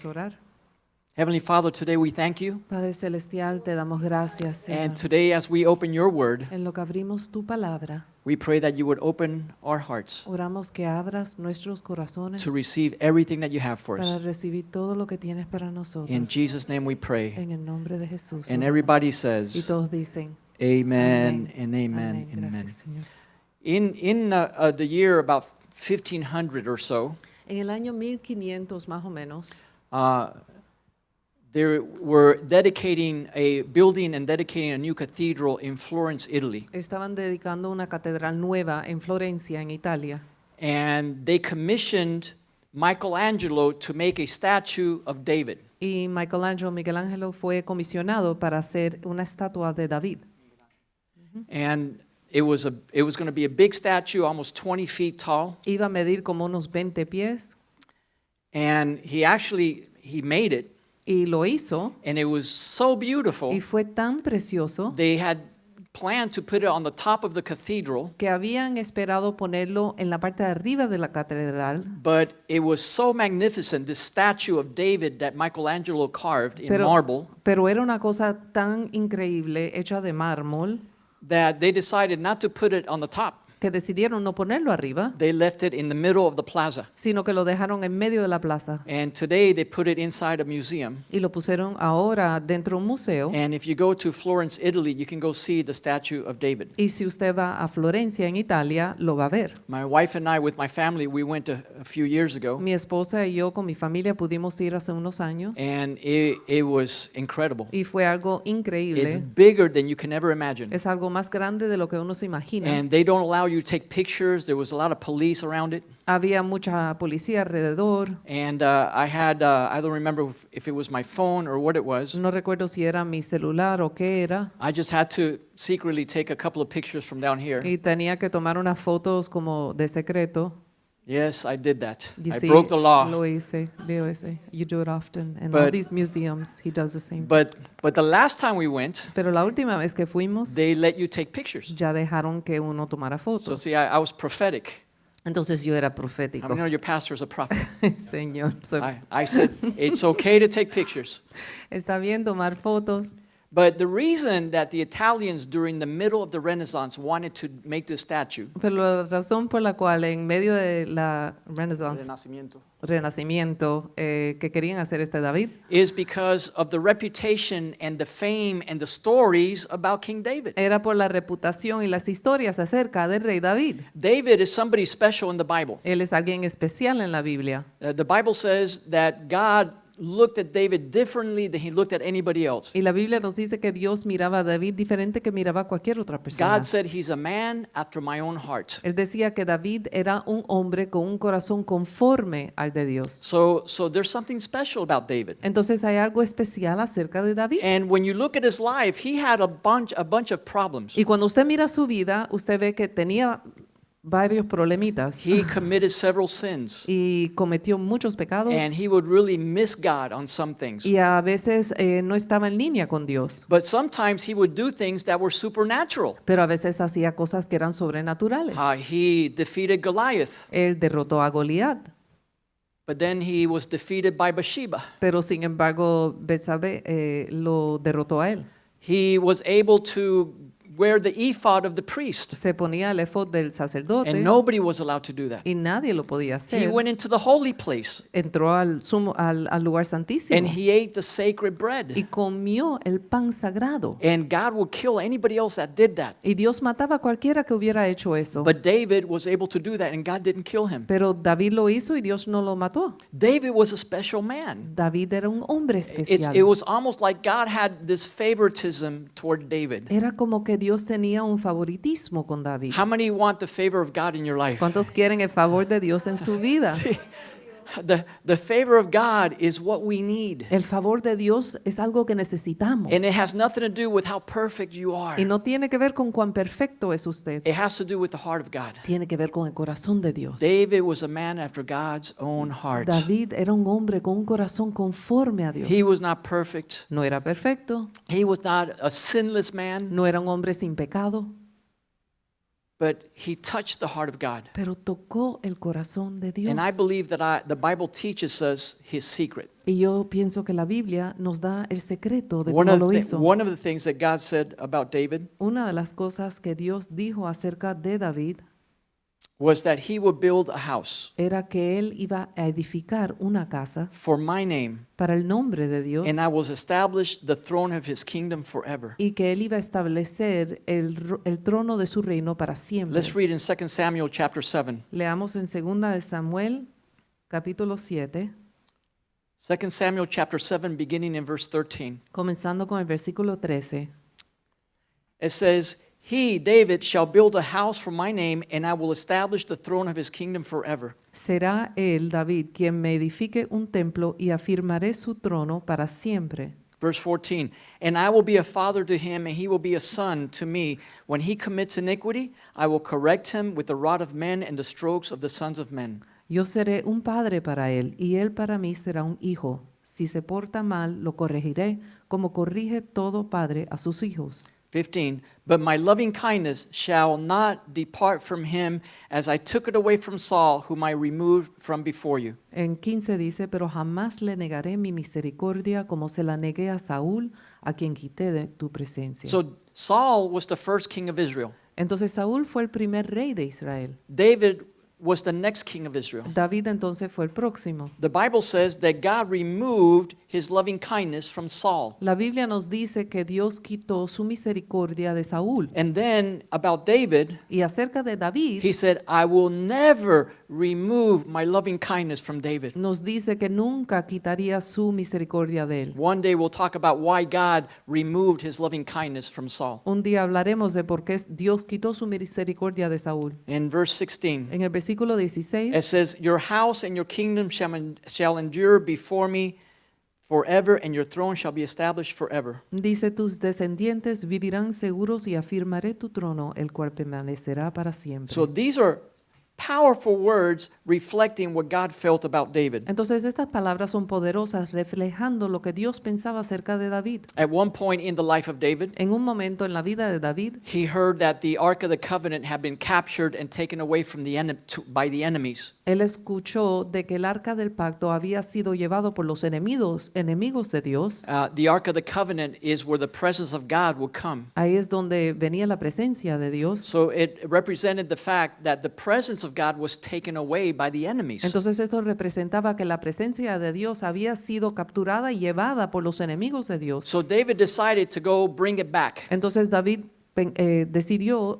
Orar. Heavenly Father, today we thank you. Padre Celestial, te damos gracias, Señor. And today as we open your word, En lo que abrimos tu palabra, we pray that you would open our hearts oramos que abras nuestros corazones to receive everything that you have for para us. recibir todo lo que tienes para nosotros. In Jesus' name we pray. En el nombre de Jesús. And oramos. everybody Y says, todos dicen, Amen amén, and amen amén. and amen. Gracias, Señor. In the year about 1500 or so, En el año 1500 más o menos, they were dedicating a building and dedicating a new cathedral in Florence, Italy. estaban dedicando una catedral nueva en Florencia, en Italia. And they commissioned Michelangelo to make a statue of David. Y Miguel Ángel fue comisionado para hacer una estatua de David. And it was going to be a big statue, almost 20 feet tall. Iba a medir como unos 20 pies And he made it, y lo hizo and it was so beautiful. y fue tan precioso They had planned to put it on the top of the cathedral, que habían esperado ponerlo en la parte de arriba de la catedral, but it was so magnificent, this statue of David that Michelangelo carved in marble, pero era una cosa tan increíble hecha de mármol that they decided not to put it on the top. que decidieron no ponerlo arriba, They left it in the middle of the plaza. sino que lo dejaron en medio de la plaza And today they put it inside a museum. y lo pusieron ahora dentro de un museo. And if you go to Florence, Italy, you can go see the statue of David. Y si usted va a Florencia, en Italia, lo va a ver. My wife and I, with my family, we went a few years ago, Mi esposa y yo con mi familia pudimos ir hace unos años and it was incredible. y fue algo It's increíble. bigger than you can ever imagine. Es algo más grande de lo que uno se imagina. And they don't allow you to take pictures. There was a lot of police around it. Había mucha policía alrededor. And I don't remember if it was my phone or what it was. No recuerdo si era mi celular o qué era. I just had to secretly take a couple of pictures from down here. Y tenía que tomar unas fotos como de secreto. Yes, I did that. Y I sí, broke the law. lo hice. You do it often. And all But- these museums, he does the same. But the last time we went, Pero la última vez que fuimos, they let you take pictures. ya dejaron que uno tomara So fotos. see, I was prophetic. Entonces yo era I profético. mean, your pastor is a prophet. Señor, I said, it's okay to take pictures. está bien tomar fotos. But the reason that the Italians during the middle of the Renaissance wanted to make this statue, Pero la razón por la cual en medio de la Renaissance, Renacimiento, Renacimiento, que querían hacer este David, is because of the reputation and the fame and the stories about King David. era por la reputación y las historias acerca del rey David. David is somebody special in the Bible. Él es alguien especial en la Biblia. The Bible says that God looked at David differently than he looked at anybody else. Y la Biblia nos dice que Dios miraba a David diferente que miraba a cualquier otra persona. God said he's a man after my own heart. Él decía que David era un hombre con un corazón conforme al de Dios. So there's something special about David. Entonces hay algo especial acerca de David. And when you look at his life, he had a bunch of problems. Y cuando usted mira su vida, usted ve que tenía varios problemitas He committed several sins, y cometió muchos pecados and he would really miss God on some things. y a veces no estaba en línea con Dios. But sometimes he would do things that were supernatural. Pero a veces hacía cosas que eran sobrenaturales. He defeated Goliath, Él derrotó a Goliat, but then he was defeated by Bathsheba. pero sin embargo Betsabé lo derrotó a él. He was able to wear the ephod of the priest, Se ponía el efod del sacerdote and nobody was allowed to do that. y nadie lo podía He hacer. went into the holy place, Entró al lugar santísimo and he ate the sacred y bread. comió el pan sagrado. And God would kill anybody else that did that. Y Dios mataba a cualquiera que hubiera hecho eso. But David was able to do that, and God didn't kill him. Pero David lo hizo y Dios no lo mató. David was a special man. David era un hombre It especial. was almost like God had this favoritism toward David. Era como que Dios tenía un favoritismo con David. How many want the favor of God in your life? ¿Cuántos quieren el favor de Dios en su vida? See, the favor of God is what we need. El favor de Dios es algo que necesitamos. And it has nothing to do with how perfect you are. Y no tiene que ver con cuán perfecto es usted. It has to do with the heart of God. Tiene que ver con el corazón de Dios. David was a man after God's own heart. David era un hombre con un corazón conforme a Dios. He was not perfect. No era perfecto, He was not a sinless man. no era un hombre sin pecado, but he touched the heart of God. pero tocó el corazón de Dios. And I believe that the Bible teaches us his secret. Y yo pienso que la Biblia nos da el secreto de One cómo of, lo the, hizo. one of the things that God said about David Una de las cosas que Dios dijo acerca de David was that he would build a house era que él iba a edificar una casa for my name, para el nombre de Dios and I will establish the throne of his kingdom forever. y que él iba a establecer el trono de su reino para siempre. Let's read in 2 Samuel chapter 7. Leamos en 2 de Samuel, capítulo 7, 2 Samuel chapter 7, beginning in verse 13. comenzando con el versículo 13. It says, He, David, shall build a house for my name, and I will establish the throne of his kingdom forever. Será él, David, quien me edifique un templo y afirmaré su trono para siempre. Verse 14, And I will be a father to him, and he will be a son to me. When he commits iniquity, I will correct him with the rod of men and the strokes of the sons of men. Yo seré un padre para él y él para mí será un hijo. Si se porta mal, lo corregiré, como corrige todo padre a sus hijos. 15, But my loving kindness shall not depart from him, as I took it away from Saul, whom I removed from before you. En 15 dice, pero jamás le negaré mi misericordia como se la negué a Saúl, a quien quité de tu presencia. So Saul was the first king of Israel. Entonces Saúl fue el primer rey de Israel. David was the next king of Israel. David entonces fue el próximo. The Bible says that God removed his loving kindness from Saul. La Biblia nos dice que Dios quitó su misericordia de Saúl. And then about David, Y acerca de David, he said, I will never remove my loving kindness from David. nos dice que nunca quitaría su misericordia de él. One day we'll talk about why God removed his loving kindness from Saul. Un día hablaremos de por qué Dios quitó su misericordia de Saúl. In verse 16, En el versículo 16 it says, Your house and your kingdom shall endure before me forever, and your throne shall be established forever. dice, tus descendientes vivirán seguros y afirmaré tu trono, el cual permanecerá para siempre. So these are powerful words reflecting what God felt about David. Entonces estas palabras son poderosas reflejando lo que Dios pensaba acerca de David. At one point in the life of David, En un momento en la vida de David, he heard that the Ark of the Covenant had been captured and taken away from by the enemies. él escuchó de que el arca del pacto había sido llevado por los enemigos de Dios. The Ark of the Covenant is where the presence of God would come. Ahí es donde venía la presencia de Dios. So it represented the fact that the presence of God was taken away by the enemies. Entonces esto representaba que la presencia de Dios había sido capturada y llevada por los enemigos de Dios. So David decided to go bring it back. Entonces David decidió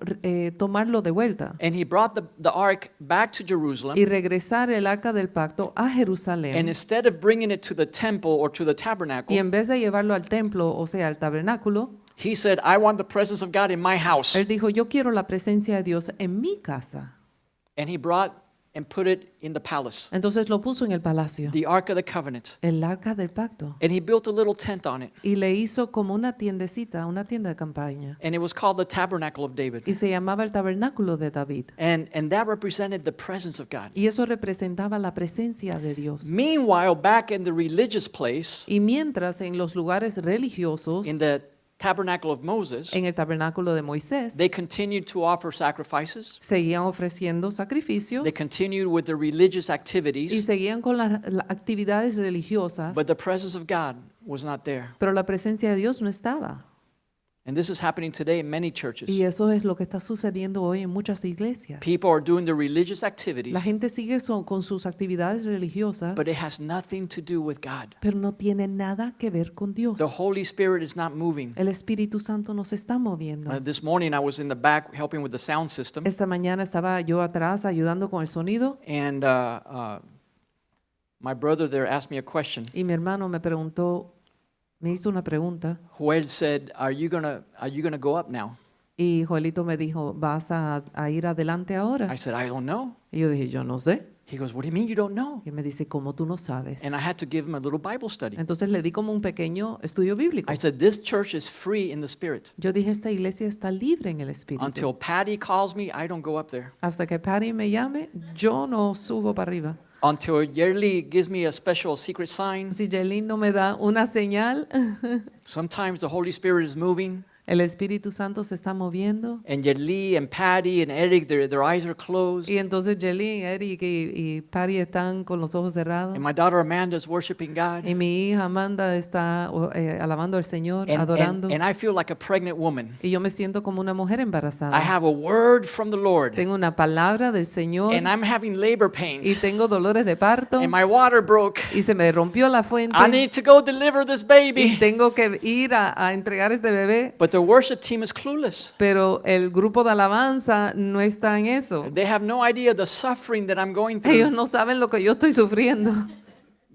tomarlo de vuelta And he brought the ark back to Jerusalem. y regresar el arca del pacto a And Jerusalén. instead of bringing it to the temple or to the Y tabernacle, en vez de llevarlo al templo, o sea, al tabernáculo, he said, I want the presence of God in my house. él dijo, yo quiero la presencia de Dios en mi casa. And he brought and put it in the palace, Entonces lo puso en el palacio, the Ark of the Covenant. el arca del pacto. And he built a little tent on it. Y le hizo como una tiendecita, una tienda de campaña. And it was called the Tabernacle of David. Y se llamaba el tabernáculo de David. And that represented the presence of God. Y eso representaba la presencia de Dios. Meanwhile, back in the religious place, Y mientras en los lugares religiosos, in the Tabernacle of Moses, en el tabernáculo de Moisés, they continued to offer sacrifices. seguían ofreciendo sacrificios They continued with the religious y activities, seguían con las actividades religiosas, but the presence of God was not there. pero la presencia de Dios no estaba. And this is happening today in many churches. Y eso es lo que está sucediendo hoy en muchas iglesias. People are doing the religious activities, La gente sigue con sus actividades religiosas, but it has nothing to do with God. pero no tiene nada que ver con Dios. The Holy Spirit is not moving. El Espíritu Santo nos está moviendo. This morning I was in the back helping with the sound system, Esta mañana estaba yo atrás ayudando con el sonido and my brother there asked me a question. y mi hermano me hizo una pregunta Joel said, "Are you gonna go up now?" y Joelito me dijo, ¿vas a ir adelante ahora? I said, "I don't know." Y yo dije, yo no sé. He goes, "What do you mean you don't know?" Y me dice, ¿cómo tú no sabes? And I had to give him a little Bible study. Entonces le di como un pequeño estudio bíblico. I said, "This church is free in the spirit. Yo dije, esta iglesia está libre en el Espíritu. Until Patty calls me, I don't go up there. Hasta que Patty me llame, yo no subo para arriba. Until Yerli gives me a special secret sign. Si Jelyn no me da una señal, Sometimes the Holy Spirit is moving, El Espíritu Santo se está moviendo. And yet Lee and Patty and Eric, their eyes are closed. Y entonces Jelly, Eric y Patty están con los ojos cerrados. And my daughter Amanda is worshiping God. Y mi hija Amanda está alabando al Señor, adorando. And I feel like a pregnant woman. Y yo me siento como una mujer I embarazada. have a word from the Lord. Tengo una palabra del Señor And I'm having labor y pains. tengo dolores de parto And my water broke. y se me rompió la fuente I need to go deliver this y baby. tengo que ir a entregar este bebé. But the worship team is clueless. Pero el grupo de alabanza no está en eso. They have no idea the suffering that I'm going Ellos through. no saben lo que yo estoy sufriendo.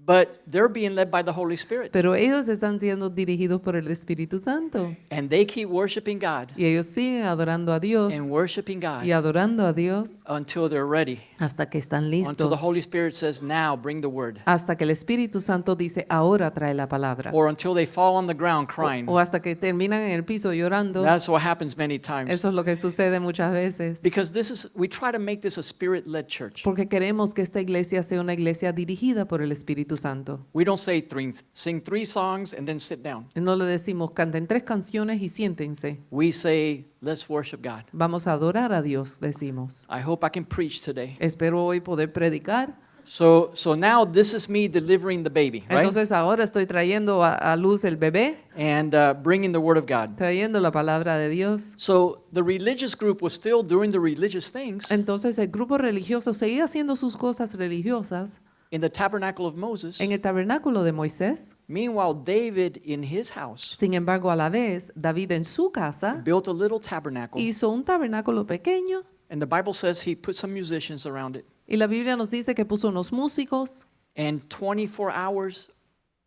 But they're being led by the Holy Spirit. Pero ellos están siendo dirigidos por el Espíritu Santo. And they keep worshiping God Y ellos siguen adorando a Dios and worshiping y God adorando a Dios until they're ready. hasta que están Until the listos. Holy Spirit says, now bring the word. Hasta que el Espíritu Santo dice, ahora trae la palabra. Or until they fall on the ground crying. O hasta que terminan en el piso llorando. That's what happens many times. Eso es lo que sucede muchas veces. Because we try to make this a spirit-led church. Porque queremos que esta iglesia sea una iglesia dirigida por el Espíritu Santo. We don't say sing 3 songs and then sit down. No le decimos, canten 3 canciones y siéntense. We say, let's worship God. Vamos a adorar a Dios, decimos. I hope I can preach today. Espero hoy poder predicar. So now this is me delivering the baby, right? Entonces ahora estoy trayendo a luz el bebé, And bringing the word of God. trayendo la palabra de Dios. So the religious group was still doing the religious things Entonces el grupo religioso seguía haciendo sus cosas religiosas in the tabernacle of Moses. en el tabernáculo de Moisés. Meanwhile, David in his house Sin embargo, a la vez, David en su casa built a little tabernacle. hizo un tabernáculo pequeño And the Bible says he put some musicians around it. y la Biblia nos dice que puso unos músicos And 24 hours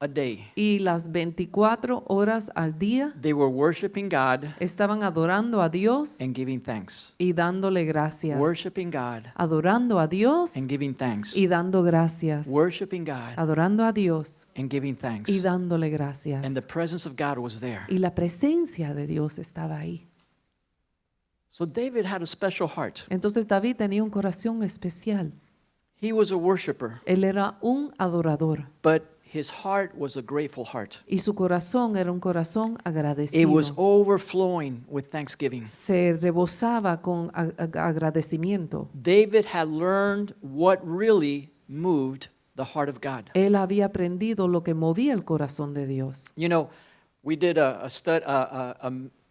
a day, y las 24 horas al día they were worshiping God estaban adorando a Dios and giving thanks. y dándole gracias. Worshiping God Adorando a Dios and giving thanks. y dando gracias. Worshiping God Adorando a Dios and giving thanks. y dándole gracias. And the presence of God was there. Y la presencia de Dios estaba ahí. So David had a special heart. Entonces David tenía un corazón especial. He was a worshiper, Él era un adorador but his heart was a grateful heart. y su corazón era un corazón It agradecido. was overflowing with thanksgiving. Se rebosaba con agradecimiento. David had learned what really moved the heart of God. Él había aprendido lo que movía el corazón de Dios. You know, we did a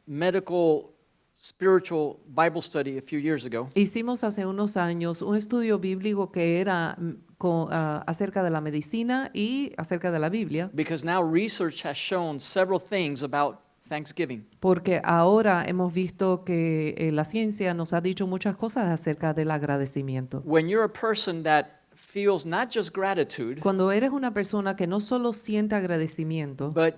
medical spiritual Bible study a few years ago. Hicimos hace unos años un estudio bíblico que era acerca de la medicina y acerca de la Biblia, Because now research has shown several things about Thanksgiving. porque ahora hemos visto que la ciencia nos ha dicho muchas cosas acerca del agradecimiento. When you're a person that feels not just gratitude, Cuando eres una persona que no solo siente agradecimiento, but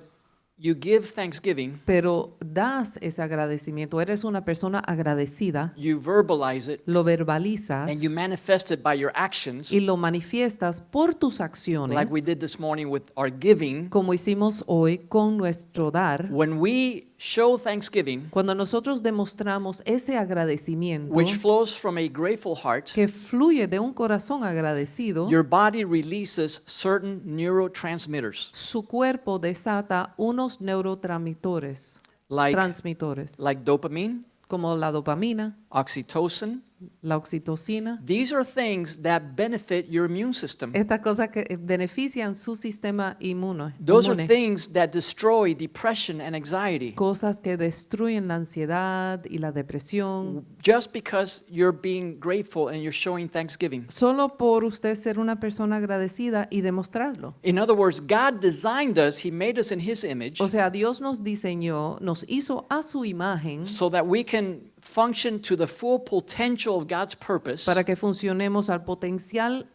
you give thanksgiving, pero das ese agradecimiento, eres una persona agradecida, you verbalize it, lo verbalizas and you manifest it by your actions, y lo manifiestas por tus acciones, like we did this morning with our giving. como hicimos hoy con nuestro dar. When we show thanksgiving, Cuando nosotros demostramos ese agradecimiento which flows from a grateful heart, que fluye de un corazón agradecido, your body releases certain neurotransmitters, su cuerpo desata unos neurotransmitores, like dopamine, como la dopamina, oxytocin. la oxitocina. These are things that benefit your immune system. Estas cosas que benefician su sistema inmune. Those are things that destroy depression and anxiety. Cosas que destruyen la ansiedad y la depresión. Just because you're being grateful and you're showing thanksgiving. Solo por usted ser una persona agradecida y demostrarlo. In other words, God designed us, He made us in His image O sea, Dios nos diseñó, nos hizo a su imagen so that we can function to the full potential of God's purpose. para que funcionemos al potencial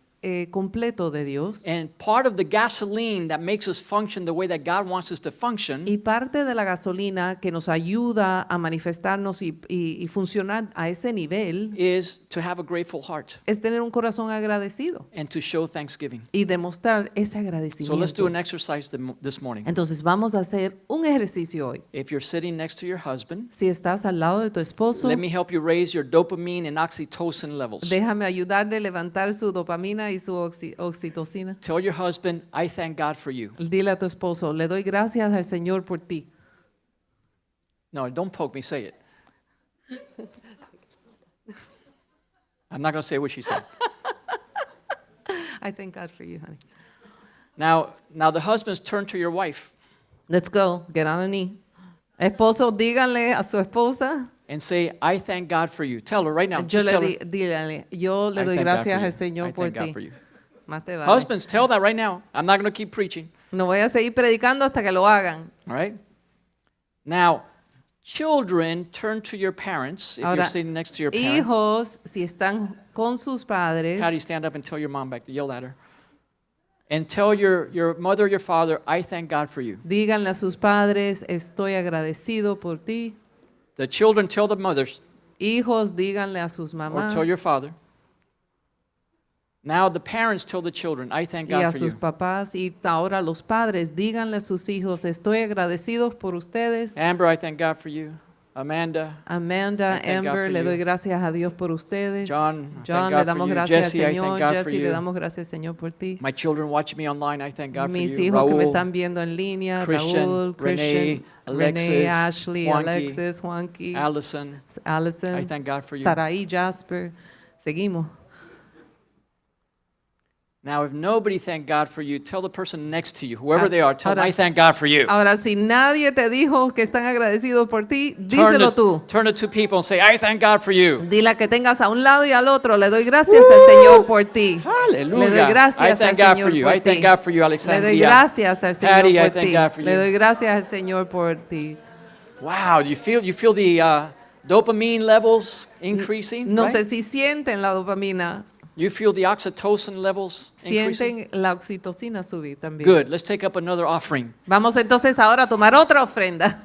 completo de Dios. And part of the gasoline that makes us function the way that God wants us to function Y parte de la gasolina que nos ayuda a manifestarnos y funcionar a ese nivel is to have a grateful heart es tener un corazón agradecido and to show thanksgiving. y demostrar ese So let's do agradecimiento. an exercise this morning. Entonces vamos a hacer un ejercicio hoy. If you're sitting next to your husband, Si estás al lado de tu esposo, let me help you raise your dopamine and oxytocin levels. déjame ayudarle a levantar su dopamina y su oxitocina. Tell your husband, I thank God for you. Dile a tu esposo, le doy gracias al Señor por ti. No, don't poke me, say it. I'm not going to say what she said. I thank God for you, honey. Now the husbands turn to your wife Let's go. Get on a knee. Esposos, díganle a su esposa. and say, I thank God for you. Tell her right now. Yo Just le tell her, díganle, yo le I doy thank God gracias for al you. Señor I por thank God ti. for you. Más te vale. Husbands, tell that right now. I'm not going to keep preaching. No voy a seguir predicando hasta que lo hagan. All right? Now, children, turn to your parents if Ahora, you're sitting next to your parent. hijos, si están con sus padres, Patty, stand up and tell your mom back there. Yell at her. And tell your mother or your father, I thank God for you. díganle a sus padres, estoy agradecido por ti. The children tell the mothers Hijos, díganle a sus or mamás tell your father. Now the parents tell the children, I thank y a God for sus you. papás. Y ahora los padres, díganle a sus hijos, estoy agradecido por ustedes. Amber, I thank God for you. Amanda, Amanda, I thank God Amber, for le you. doy gracias a Dios por ustedes. John, I John, thank le God for damos you. gracias Jesse, al I thank Señor. God for Jesse, le you. damos gracias al Señor por ti. My children watching me online, I thank God for Mis you. hijos que me Raúl, están viendo en línea, Christian, Raúl, Renee, Christian, Alexis, Renee, Ashley, Juanqui, Alexis, Juanqui, Allison, Allison, I thank God for you. Saraí, Jasper. Seguimos. Now, if nobody thanked God for you, tell the person next to you, whoever they are, tell them, Ahora, I thank God for you. Ahora, si nadie te dijo que están agradecidos por ti, díselo tú. Turn to two people and say, I thank God for you. Dile que tengas a un lado y al otro. Le doy gracias al Señor por ti. Hallelujah. Le doy gracias I al thank God Señor for you. por I thank ti. God for you, Le doy Alexandria. gracias al Señor Patty, I por thank ti. God for Le you. doy gracias al Señor por ti. Wow, you feel the dopamine levels increasing, No right? sé si sienten la dopamina, You feel the oxytocin levels increasing? sienten la oxitocina subir también. Good. Let's take up another offering. Vamos entonces ahora a tomar otra ofrenda.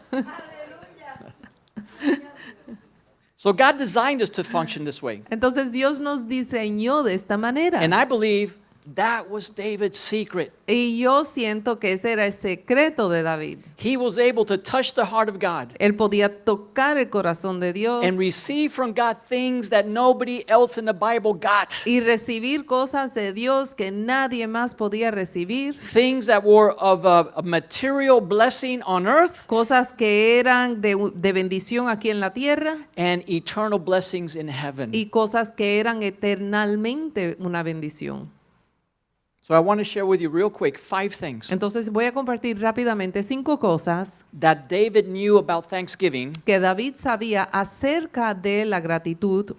So God designed us to function this way. Entonces Dios nos diseñó de esta manera. And I believe that was David's secret. Y yo siento que ese era el secreto de David. He was able to touch the heart of God Él podía tocar el corazón de Dios and receive from God things that nobody else in the Bible got. y recibir cosas de Dios que nadie más podía recibir. Things that were of a material blessing on earth Cosas que eran de bendición aquí en la tierra and eternal blessings in heaven. y cosas que eran eternamente una bendición. So I want to share with you real quick 5 things Entonces voy a compartir rápidamente 5 cosas that David knew about Thanksgiving que David sabía acerca de la gratitud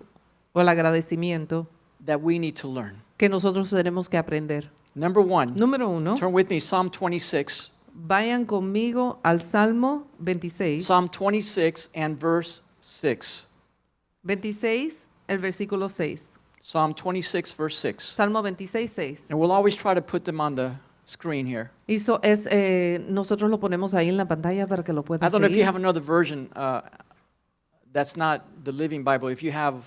o el agradecimiento that we need to learn. que nosotros tenemos que aprender. Number 1, Número 1, turn with me Psalm 26. vayan conmigo al Salmo 26. Psalm 26 and verse 6. 26, el versículo 6. Psalm 26 verse 6. Salmo 26, 6. And we'll always try to put them on the screen here. Nosotros lo ponemos ahí en la pantalla para que lo I puedan don't know if you seguir. have another version that's not the Living Bible. If you have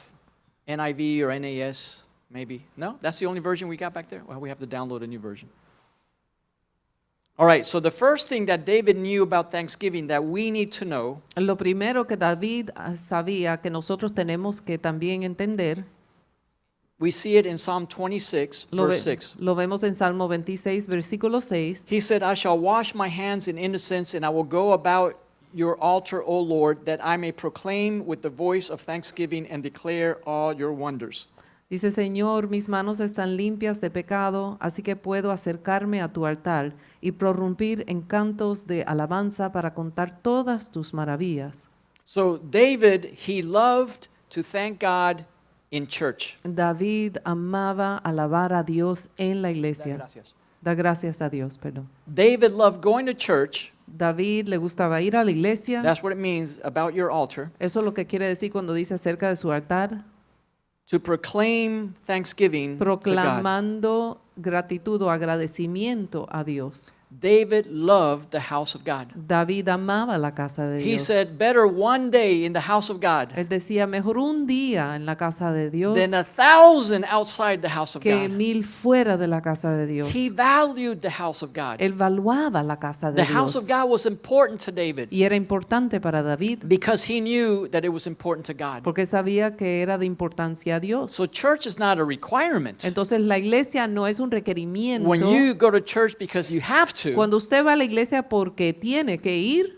NIV or NAS, maybe. No? That's the only version we got back there? Well, we have to download a new version. All right, so the first thing that David knew about Thanksgiving that we need to know Lo primero que David sabía que nosotros tenemos que también entender, we see it in Psalm 26, verse 6. lo vemos en Salmo 26, versículo 6. He said, I shall wash my hands in innocence, and I will go about your altar, O Lord, that I may proclaim with the voice of thanksgiving and declare all your wonders. Dice, Señor, mis manos están limpias de pecado, así que puedo acercarme a tu altar y prorrumpir en cantos de alabanza para contar todas tus maravillas. So David, he loved to thank God in church. David amaba alabar a Dios en la iglesia. Gracias. Da gracias a Dios, perdón. David loved going to church. David le gustaba ir a la iglesia. That's what it means about your altar. Eso es lo que quiere decir cuando dice acerca de su altar. To proclaim thanksgiving to God. Proclamando gratitud o agradecimiento a Dios. David loved the house of God. David amaba la casa de He Dios. said, better one day in the house of God Él decía, mejor un día en la casa de Dios than 1,000 outside the house of que God. 1000 fuera de la casa de Dios. He valued the house of God. Él valuaba la casa de The house of Dios. God was important to David Y era importante para David because he knew that it was important to God. porque sabía que era de importancia a Dios. So church is not a requirement. Entonces la iglesia no es un requerimiento. When you go to church because you have to, Cuando usted va a la iglesia porque tiene que ir,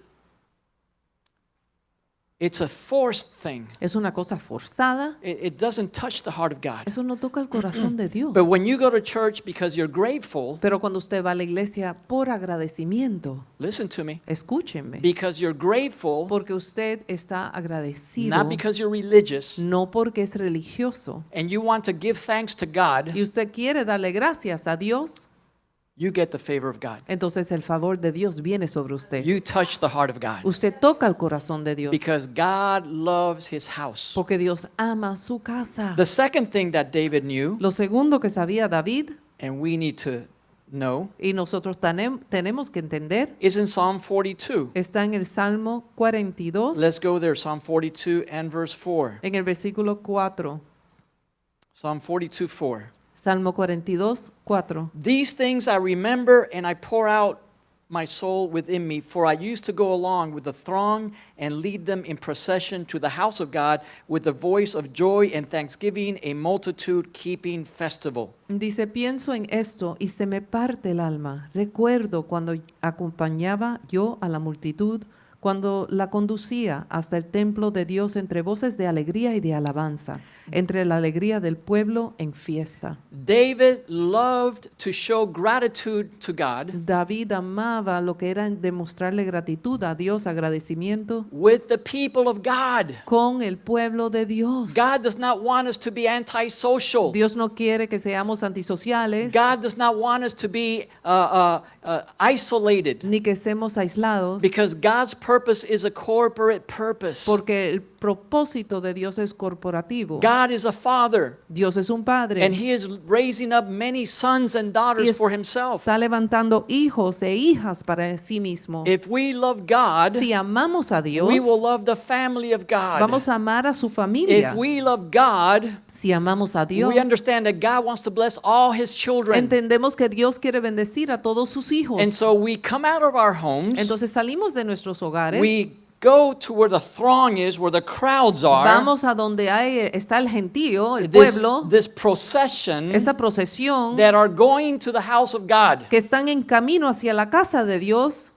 It's a forced thing. Es una cosa forzada. It doesn't touch the heart of God. Eso no toca el corazón de Dios. But when you go to church because you're grateful, Pero cuando usted va a la iglesia por agradecimiento, listen to me, escúchenme, because you're grateful, porque usted está agradecido, not because you're religious, no porque es religioso, and you want to give thanks to God, y usted quiere darle gracias a Dios, you get the favor of God. entonces el favor de Dios viene sobre usted. You touch the heart of God. Usted toca el corazón de Dios, Because God loves his house. porque Dios ama su casa. The second thing that David knew, Lo segundo que sabía David, and we need to know, y nosotros tenemos que entender, is in Psalm 42. está en el Salmo 42, Let's go there, Psalm 42 and verse 4. en el versículo 4. Psalm 42, 4. Salmo 42, 4. These things I remember, and I pour out my soul within me, for I used to go along with the throng and lead them in procession to the house of God with the voice of joy and thanksgiving, a multitude keeping festival. Dice, pienso en esto y se me parte el alma. Recuerdo cuando acompañaba yo a la multitud, cuando la conducía hasta el templo de Dios entre voces de alegría y de alabanza, entre la alegría del pueblo en fiesta. David loved to show gratitude to God David amaba lo que era demostrarle gratitud a Dios, agradecimiento with the people of God. con el pueblo de Dios. God does not want us to be antisocial. Dios no quiere que seamos antisociales, God does not want us to be isolated, ni que seamos aislados, because God's purpose is a corporate purpose. porque el propósito de Dios es corporativo. God is a father, Dios es un padre and he is raising up many sons and y daughters for himself. está levantando hijos e hijas para sí mismo. If we love God, Si amamos a Dios, we will love the family of God. vamos a amar a su familia. If we love God, Si amamos a Dios, we understand that God wants to bless all his children. entendemos que Dios quiere bendecir a todos sus hijos. And so we come out of our homes, Entonces salimos de nuestros hogares, we go to where the throng is, where the crowds are. vamos a donde está el gentío, el This, pueblo, this procession esta procesión that are going to the house of God, que están en camino hacia la casa de Dios,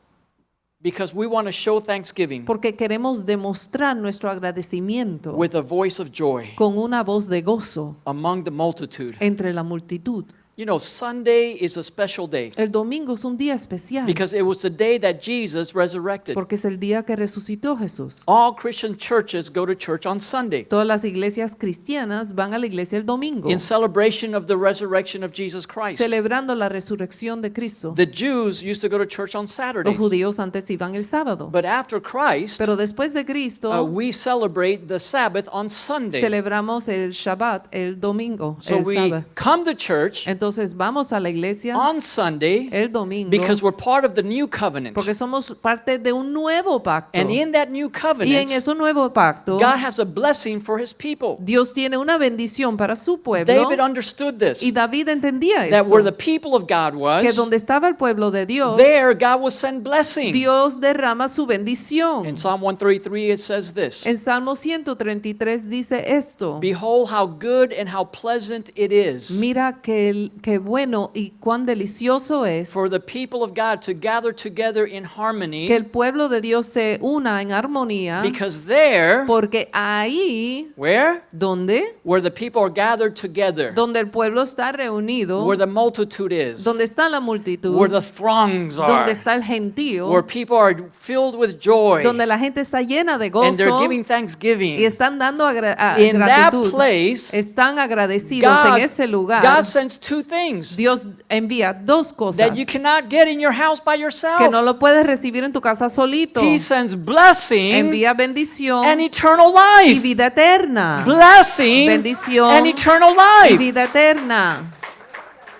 because we want to show thanksgiving porque queremos demostrar nuestro agradecimiento with a voice of joy con una voz de gozo among the multitude. entre la multitud. You know, Sunday is a special day El domingo es un día especial because it was the day that Jesus resurrected. porque es el día que resucitó Jesús. All Christian churches go to church on Sunday Todas las iglesias cristianas van a la iglesia el domingo, in celebration of the resurrection of Jesus Christ. celebrando la resurrección de Cristo. The Jews used to go to church on Los Saturdays. judíos antes iban el sábado, But after Christ, pero después de Cristo we celebrate the Sabbath on Sunday. celebramos el Shabbat el domingo, So el we sábado. come to church Entonces vamos a la iglesia on Sunday el domingo because we're part of the new covenant. porque somos parte de un nuevo pacto. And in that new Y en covenant, ese nuevo pacto, God has a blessing for his people. Dios tiene una bendición para su pueblo. David understood this, Y David entendía that eso, where the people of God que was, donde estaba el pueblo de Dios, there God will send blessing. Dios derrama su bendición. In Psalm 133 it says this, En Salmo 133 dice esto: behold how good and how pleasant it is mira qué bueno y cuán delicioso es for the people of God to gather together in que harmony, el pueblo de Dios se una en armonía, because there, porque ahí where? donde Where the people are gathered together, el pueblo está reunido, where the multitude is, donde está la multitud, where the throngs donde are, está el gentío, where people are filled with joy, donde la gente está llena de and they're gozo giving y thanksgiving. están dando In that gratitud, place, están agradecidos God, en ese lugar. God sends two things Dios envía dos cosas that you cannot get in your house by yourself. que no lo puedes recibir en tu casa solito. He sends blessing Envía bendición and eternal y life. vida eterna. Blessing Bendición and eternal y life. vida eterna.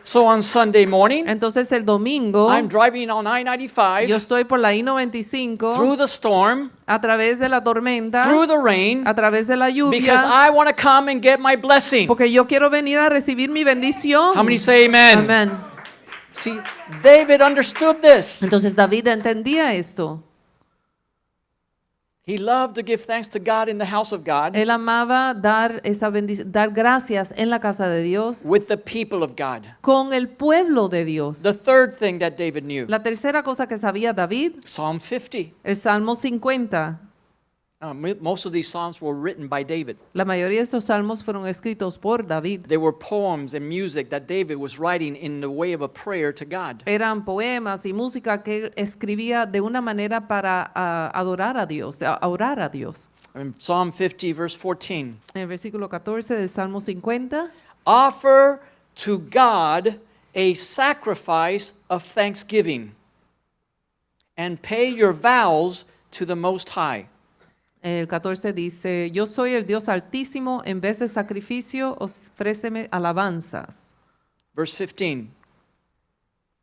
So on Sunday morning, Entonces el domingo I'm driving on yo I-95 estoy por la I-95 through the storm, a través de la tormenta, through the rain, a través de la because lluvia, I want to come and get my blessing. porque yo quiero venir a recibir mi bendición. How many say amen? Amén. See, David understood this. Entonces David entendía esto. He loved to give thanks to God in the house of God Él amaba dar dar gracias en la casa de Dios with the people of God. con el pueblo de Dios. The third thing that David knew, La tercera cosa que sabía David, Psalm 50. el Salmo 50. Most of these psalms were written by David. La mayoría de estos salmos fueron escritos por David. They were poems and music that David was writing in the way of a prayer to God. Eran poemas y música que él escribía de una manera para adorar a Dios, a orar a Dios. In Psalm 50, verse 14, En el versículo 14 del Salmo 50, offer to God a sacrifice of thanksgiving and pay your vows to the Most High. el 14 dice, yo soy el Dios altísimo, en vez de sacrificio, ofréceme alabanzas. Verse 15,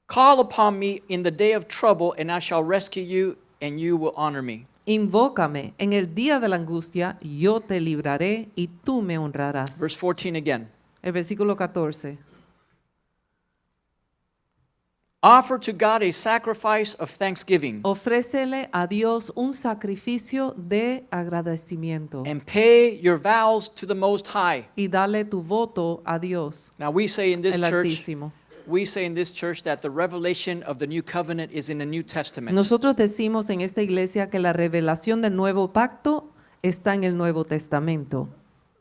call upon me in the day of trouble, and I shall rescue you, and you will honor me. Invócame en el día de la angustia, yo te libraré y tú me honrarás. Verse 14 again. El versículo 14. Offer to God a sacrifice of thanksgiving Ofrécele a Dios un sacrificio de agradecimiento and pay your vows to the Most High. y dale tu voto a Dios, Now we say in this el church, Altísimo. that the revelation of the new covenant is in the New Testament. Nosotros decimos en esta iglesia que la revelación del nuevo pacto está en el Nuevo Testamento.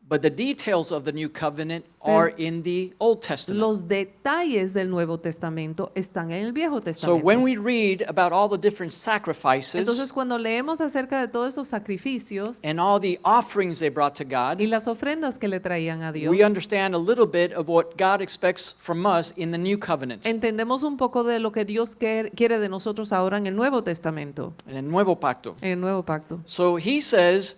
But the details of the new covenant are in the Old Testament. Los detalles del Nuevo Testamento están en el Viejo So Testamento. when we read about all the different sacrifices Entonces, cuando leemos acerca de todos esos sacrificios and all the offerings they brought to God, y las ofrendas que le traían a Dios, we understand a little bit of what God expects from us in the new covenant, entendemos un poco de lo que Dios quiere de nosotros ahora en el Nuevo Testamento, in el Nuevo Pacto. en el Nuevo Pacto. So he says,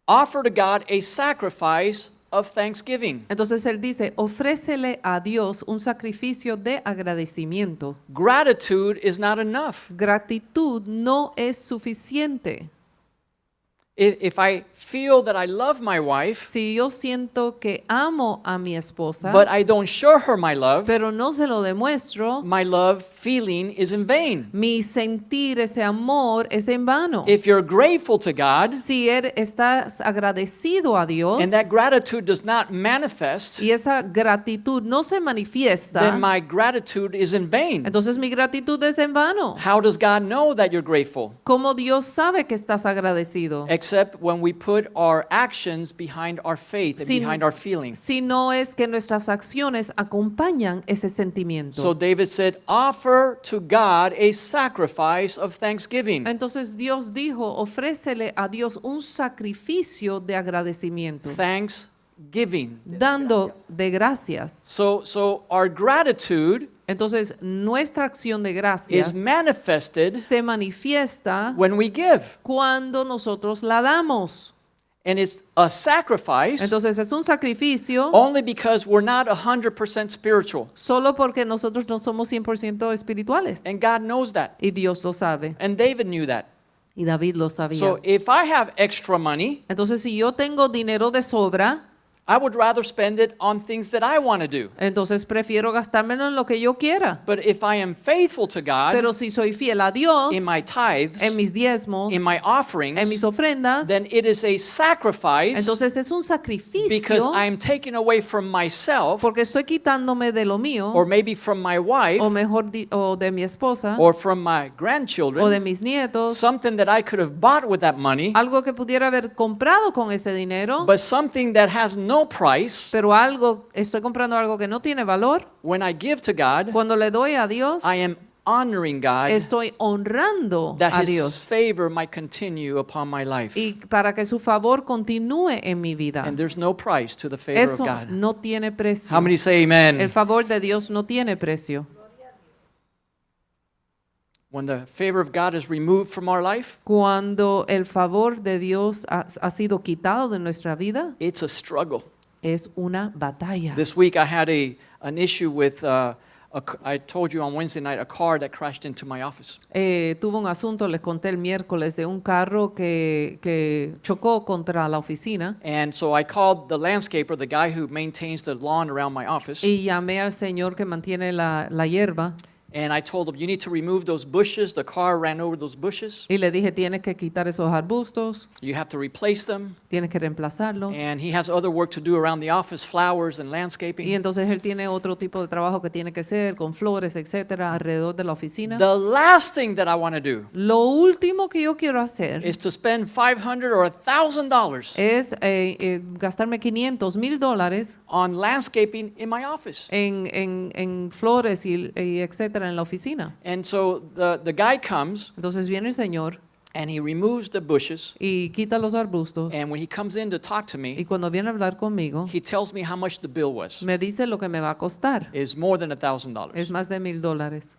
offer to God a sacrifice of thanksgiving. Entonces él dice, ofrécele a Dios un sacrificio de agradecimiento. Gratitude is not enough. Gratitud no es suficiente. If I feel that I love my wife, Si yo siento que amo a mi esposa, but I don't show her my love, pero no se lo demuestro, my love feeling is in vain. mi sentir ese amor es en vano. If you're grateful to God Si estás agradecido a Dios and that gratitude does not manifest, y esa gratitud no se manifiesta, then my gratitude is in vain. entonces mi gratitud es en vano. How does God know that you're grateful? ¿Cómo Dios sabe que estás agradecido? Except when we put our actions behind our faith and Si- behind our feelings. Si no es que nuestras acciones acompañan ese sentimiento. So David said, offer to God a sacrifice of thanksgiving. Entonces Dios dijo, ofrécele a Dios un sacrificio de agradecimiento, Thanksgiving. dando de gracias. So our gratitude Entonces nuestra acción de gracias is manifested se manifiesta when we give. cuando nosotros la damos. And it's a sacrifice Entonces es un sacrificio only because we're not 100% spiritual. solo porque nosotros no somos 100% espirituales. And God knows that. Y Dios lo sabe. And David knew that. Y David lo sabía. So if I have extra money, Entonces si yo tengo dinero de sobra, I would rather spend it on things that I want to do. entonces prefiero gastármelo en lo que yo quiera. But if I am faithful to God Pero si soy fiel a Dios, in my tithes, en mis diezmos, in my en mis offerings, ofrendas, then it is a sacrifice entonces es un because sacrificio I am taking away from myself porque estoy quitándome de lo mío, or maybe from my wife o mejor o de mi esposa, or from my o de grandchildren, mis nietos, something that I could have bought with that money, algo que pudiera haber comprado con ese dinero, but something that has no price. pero estoy comprando algo que no tiene valor. When I give to God, Cuando le doy a Dios, I am honoring God estoy honrando that a His Dios favor might continue upon my life. y para que su favor continúe en mi vida. And there's no price to the favor Eso of God. no tiene precio. How many say El amen? favor de Dios no tiene precio. When the favor of God is removed from our life, Cuando el favor de Dios ha sido quitado de nuestra vida, it's a struggle. es una batalla. This week I had an issue with, I told you on Wednesday night, a car that crashed into my office. Tuvo un asunto, les conté el miércoles, de un carro que chocó contra la oficina And so I called the landscaper, the guy who maintains the lawn around my office, y llamé al señor que mantiene la hierba And I told him, you need to remove those bushes. The car ran over those bushes. Y le dije, tienes que quitar esos arbustos, You have to replace them. tienes que reemplazarlos. And he has other work to do around the office, flowers and Y landscaping. entonces él tiene otro tipo de trabajo que tiene que hacer con flores, etcétera, alrededor de la oficina. The last thing that I want to do Lo último que yo quiero hacer is to spend $500 or $1,000 es gastarme $500,000 on landscaping in my office. en flores y etcétera en la oficina. And so the guy comes Entonces viene el Señor and he removes the bushes. y quita los arbustos. And when he comes in to talk to Y me, cuando viene a hablar conmigo, he tells me how much the bill was. me dice lo que me va a costar. It's more than Es $1,000. más de $1,000.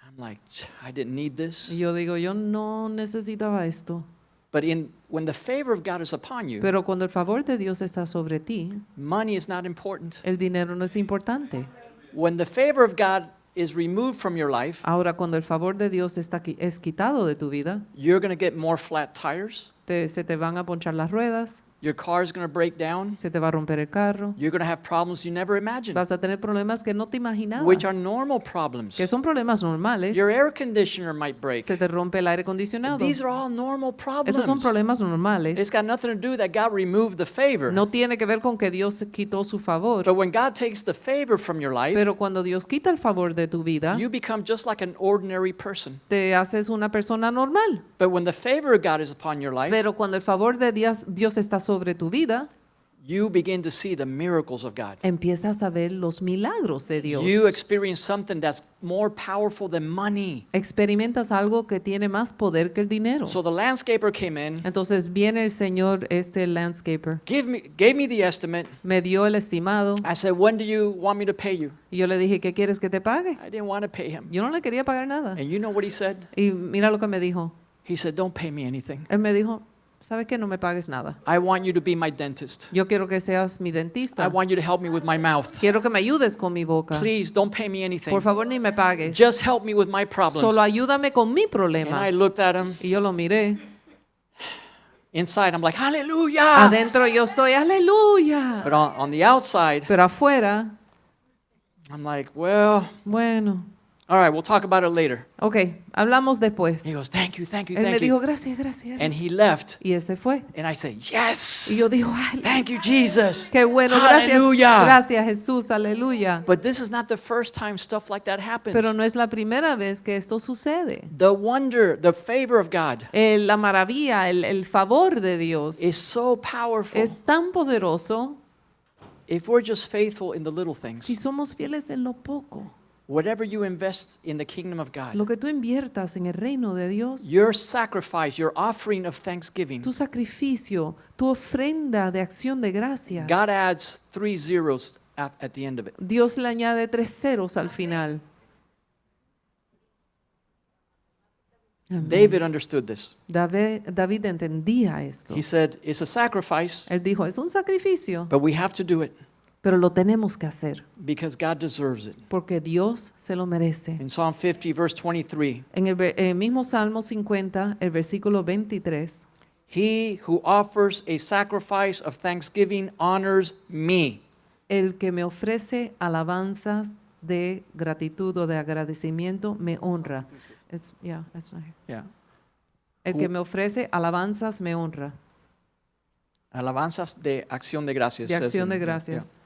I'm like, I didn't need this. Y yo digo, yo no necesitaba esto. But when the favor of God is upon you, Pero cuando el favor de Dios está sobre ti, money is not important. el dinero no es importante. When the favor of God is removed from your life, Ahora, cuando el favor de Dios es quitado de tu vida, you're going to get more flat tires. se te van a ponchar las ruedas, Your car is going to break down. se te va a romper el carro, You're going to have problems you never imagined, vas a tener problemas que no te imaginabas, which are normal problems. que son problemas normales. Your air conditioner might break. Se te rompe el aire acondicionado. These are all normal Estos son problems. problemas normales. It's got nothing to do that God removed the favor. No tiene que ver con que Dios quitó su favor. But when God takes the favor from your life, Pero cuando Dios quita el favor de tu vida, you become just like an ordinary person. te haces una persona normal. But when the favor of God is upon your life, Pero cuando el favor de Dios está sobre tu vida, you begin to see the miracles of God. empiezas a ver los milagros de Dios. You experience something that's more powerful than money. Experimentas algo que tiene más poder que el dinero. So the landscaper came in, Entonces viene el señor, este landscaper, gave me the estimate. me dio el estimado I said, when do you want me to pay you? y yo le dije, ¿qué quieres que te pague? I didn't want to pay him. Yo no le quería pagar nada. And you know what he said? Y mira lo que me dijo. He said, don't pay me anything. Él me dijo, ¿sabes qué? No me pagues nada. I want you to be my dentist. Yo quiero que seas mi I dentista. want you to help me with my mouth. Quiero que me ayudes con mi boca. Please don't pay me anything. Por favor, ni me pagues. Just help me with my problems. Solo ayúdame con mi And problema. I looked at him. Y yo lo miré. Inside, I'm like, hallelujah. Adentro yo estoy, aleluya. But on the outside, Pero afuera, I'm like, well, bueno, all right, we'll talk about it later. ok, hablamos después. He goes, thank you, thank you, Él me thank dijo, you. gracias, gracias. And he left. Y él se fue. And I said, Y yes. yo digo, ay, Thank you, Jesus. qué bueno, gracias. Hallelujah. Gracias, Jesús, aleluya. But this is not the first time stuff like that happens. Pero no es la primera vez que esto sucede. The wonder, the favor of God La maravilla, el favor de Dios is so powerful es tan poderoso if we're just faithful in the little things. si somos fieles en lo poco. Whatever you invest in the kingdom of Lo God, que tú inviertas en el reino de Dios, your sacrifice, your offering of thanksgiving, tu sacrificio, tu ofrenda de acción de gracia, God adds 3 zeros at the end of it. Dios le añade 3 ceros al final. Amén. David understood this. David entendía esto. He said, it's a sacrifice, Él dijo, es un sacrificio, but we have to do it pero lo tenemos que hacer because God deserves it. porque Dios se lo merece. In Psalm 50, verse 23, En el mismo Salmo 50, el versículo 23, he who offers a sacrifice of thanksgiving honors me. el que me ofrece alabanzas de gratitud o de agradecimiento me honra. It's not here. Yeah. El que me ofrece alabanzas me honra. Alabanzas de acción de gracias. De says acción de in- gracias. yeah.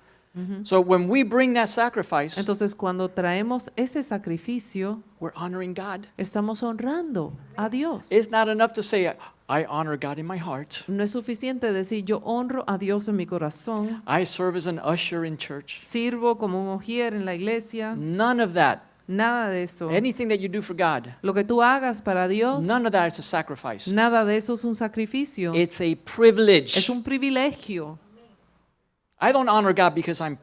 So when we bring that sacrifice, Entonces, cuando traemos ese sacrificio, we're honoring God. estamos honrando a Dios. It's not enough to say, I honor God in my heart. No es suficiente decir yo honro a Dios en mi corazón, I serve as an usher in church. sirvo como un ujier en la iglesia, None of that. nada de eso. Anything that you do for God, Lo que tú hagas para Dios, none of that is a sacrifice. nada de eso es un sacrificio. It's a privilege. Es un privilegio. I don't honor God because I'm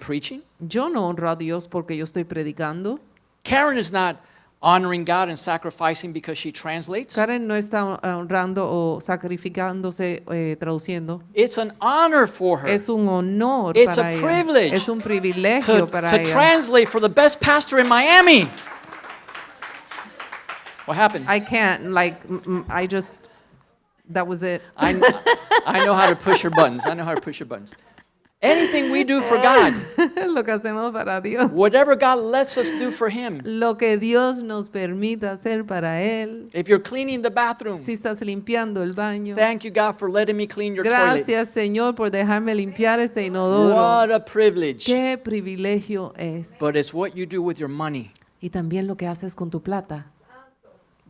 preaching. Yo no honro a Dios porque yo estoy predicando. Karen is not honoring God and sacrificing because she translates. Karen no está honrando o sacrificándose traduciendo. It's an honor for her Es un honor It's para a ella. privilege Es un privilegio to para ella. translate for the best pastor in Miami. What happened? I can't, I just, that was it. I know how to push her buttons. I know how to push her buttons. Anything we do for God, Lo que hacemos para Dios. whatever God lets us do for Him. Lo que Dios nos permita hacer para Él. If you're cleaning the bathroom, Si estás limpiando el baño. thank you, God, for letting me clean your toilet. Gracias, Señor, por dejarme limpiar este inodoro. What a privilege. Qué privilegio es. But it's what you do with your money. Y también lo que haces con tu plata.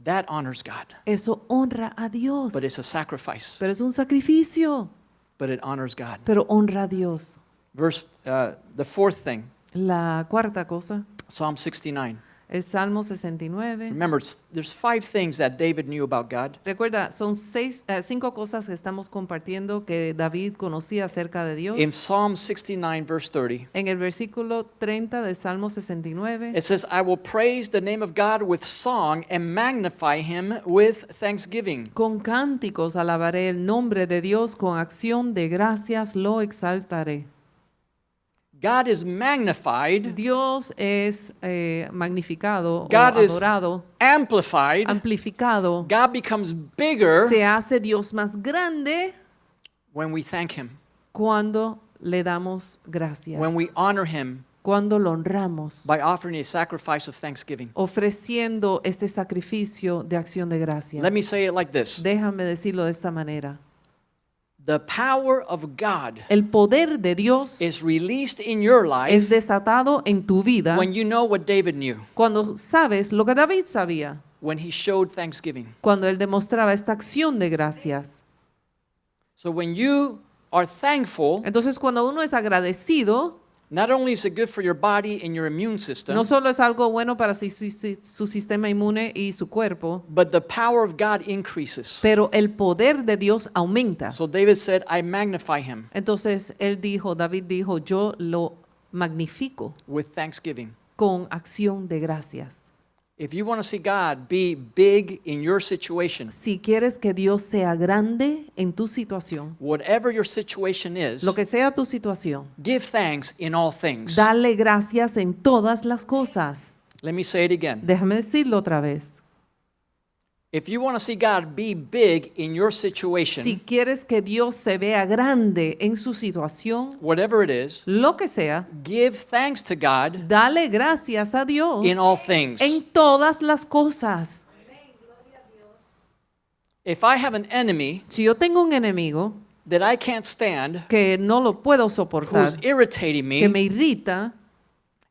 That honors God. Eso honra a Dios. But it's a sacrifice. Pero es un sacrificio. But it honors God. Pero honra a Dios. The fourth thing, La cuarta cosa, Psalm 69. el Salmo 69. Remember, there's 5 things that David knew about God. Recuerda, son 5 cosas que estamos compartiendo que David conocía acerca de Dios. In Psalm 69, verse 30, En el versículo 30 del Salmo 69, it says, I will praise the name of God with song and magnify him with thanksgiving. con cánticos alabaré el nombre de Dios, con acción de gracias lo exaltaré. God is magnified, Dios es magnificado God o is adorado, amplified, amplificado. God becomes bigger Se hace Dios más grande when we thank him, cuando le damos gracias, when we honor him cuando lo honramos, by offering a sacrifice of thanksgiving. ofreciendo este sacrificio de acción de gracias. Let me say it like this. Déjame decirlo de esta manera. The power of God El poder de Dios is released in your life es desatado en tu vida when you know what David knew, cuando sabes lo que David sabía, when he showed thanksgiving. cuando él demostraba esta acción de gracias. So when you are thankful, Entonces, cuando uno es agradecido, not only is it good for your body and your immune system, no solo es algo bueno para su sistema inmune y su cuerpo, but the power of God increases. pero el poder de Dios aumenta. So David said, I magnify him Entonces, David dijo, yo lo magnifico with thanksgiving. con acción de gracias. If you want to see God be big in your situation, Si quieres que Dios sea grande en tu situación, whatever your situation is, lo que sea tu situación, give thanks in all things. dale gracias en todas las cosas. Let me say it again. Déjame decirlo otra vez. If you want to see God be big in your situation, Si quieres que Dios se vea grande en su situación, whatever it is, lo que sea, give thanks to God dale gracias a Dios in all things. en todas las cosas. If I have an enemy Si yo tengo un enemigo that I can't stand, que no lo puedo who's soportar, irritating que me, me irrita,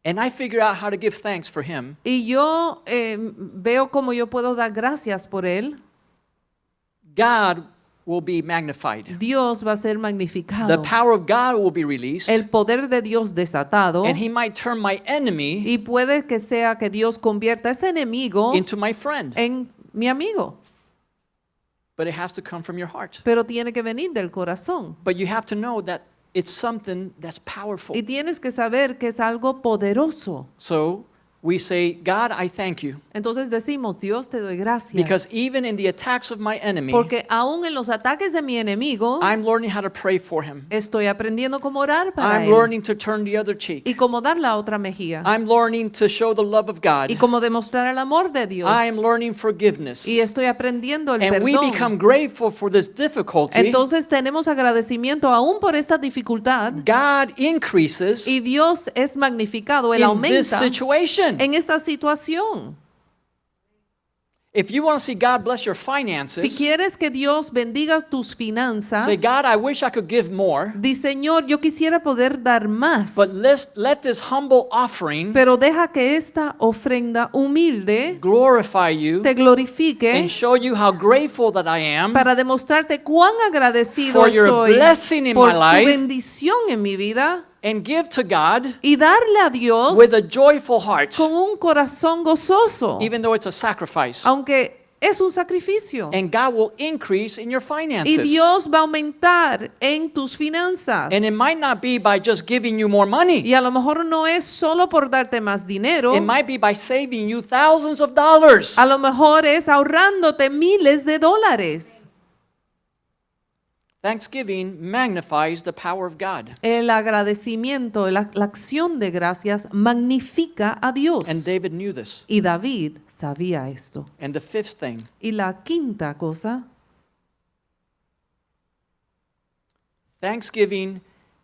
and I figure out how to give thanks for him, y yo veo cómo yo puedo dar gracias por él, God will be magnified. Dios va a ser The magnificado. power of God will be released, El poder de Dios desatado, and he might turn my enemy y puede que sea que Dios convierta a ese enemigo into my friend. en mi amigo, But it has to come from your heart. pero tiene que venir del corazón. But you have to know that it's something that's powerful. Y tienes que saber que es algo poderoso. So we say, God, I thank you. Entonces decimos, Dios, te doy Because gracias. even in the attacks of my enemy, Porque aún en los ataques de mi enemigo, I'm learning how to pray for him. estoy aprendiendo cómo orar para I'm él. learning to turn the other cheek. Y cómo dar la otra mejilla. I'm learning to show the love of God. Y cómo demostrar el amor de Dios. I am learning forgiveness. Y estoy aprendiendo el And we become perdón. grateful for this difficulty. Entonces tenemos agradecimiento aún por esta dificultad. God increases Y Dios es magnificado, Él in this aumenta situation. en esta situación. If you want to see God bless your Si finances, quieres que Dios bendiga tus finanzas, say, God, I wish I could give more, di, Señor, yo quisiera poder dar más, but let this humble offering pero deja que esta ofrenda humilde glorify you te glorifique and show you how grateful that I am para demostrarte cuán agradecido for your estoy blessing in por my tu life bendición en mi vida and give to God y darle a Dios with a joyful heart, con un corazón gozoso, even though it's a sacrifice. aunque es un sacrificio. And God will increase in your Y finances. Dios va a aumentar en tus finanzas. And it might not be by just giving you more money. Y a lo mejor no es solo por darte más dinero, It might be by saving you thousands of dollars. a lo mejor es ahorrándote miles de dólares. Thanksgiving magnifies the power of God. El agradecimiento, la acción de gracias magnifica a Dios. And David knew this. Y David sabía esto. And the fifth thing, Y la quinta cosa, thanksgiving